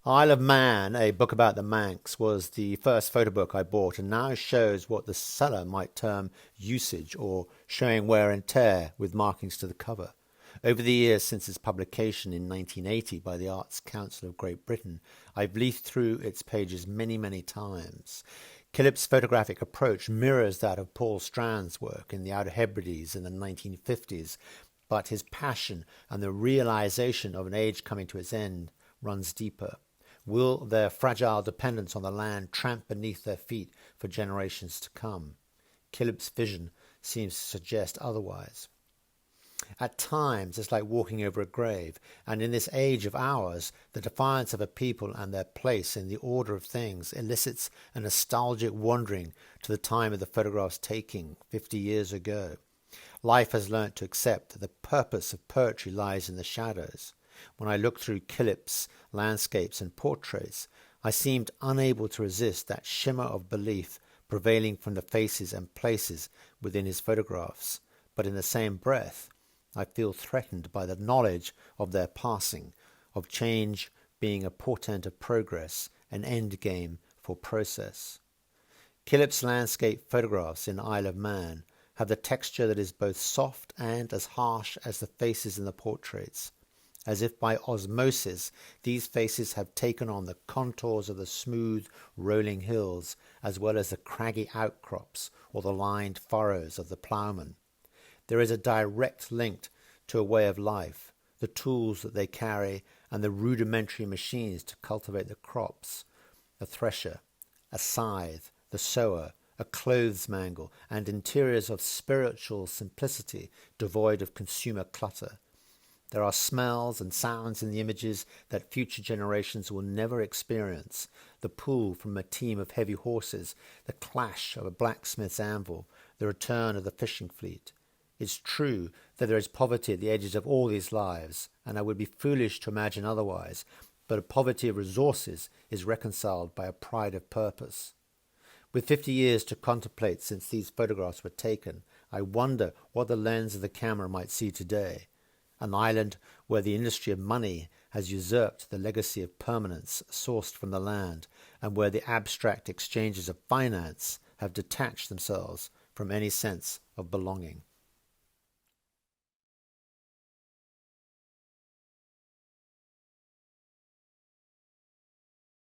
Isle of Man, a book about the Manx, was the first photo book I bought and now shows what the seller might term usage or showing wear and tear with markings to the cover. Over the years since its publication in 1980 by the Arts Council of Great Britain, I've leafed through its pages many, many times. Killip's photographic approach mirrors that of Paul Strand's work in the Outer Hebrides in the 1950s, but his passion and the realization of an age coming to its end runs deeper. Will their fragile dependence on the land tramp beneath their feet for generations to come? Killip's vision seems to suggest otherwise. At times, it's like walking over a grave, and in this age of ours, the defiance of a people and their place in the order of things elicits a nostalgic wandering to the time of the photograph's taking 50 years ago. Life has learnt to accept that the purpose of poetry lies in the shadows. When I looked through Killip's landscapes and portraits, I seemed unable to resist that shimmer of belief prevailing from the faces and places within his photographs. But in the same breath, I feel threatened by the knowledge of their passing, of change being a portent of progress, an end game for process. Killip's landscape photographs in Isle of Man have the texture that is both soft and as harsh as the faces in the portraits. As if by osmosis, these faces have taken on the contours of the smooth, rolling hills, as well as the craggy outcrops or the lined furrows of the ploughman. There is a direct link to a way of life, the tools that they carry, and the rudimentary machines to cultivate the crops, a thresher, a scythe, the sower, a clothes mangle, and interiors of spiritual simplicity devoid of consumer clutter. There are smells and sounds in the images that future generations will never experience. The pull from a team of heavy horses, the clash of a blacksmith's anvil, the return of the fishing fleet. It's true that there is poverty at the edges of all these lives, and I would be foolish to imagine otherwise, but a poverty of resources is reconciled by a pride of purpose. With 50 years to contemplate since these photographs were taken, I wonder what the lens of the camera might see today. An island where the industry of money has usurped the legacy of permanence sourced from the land, and where the abstract exchanges of finance have detached themselves from any sense of belonging.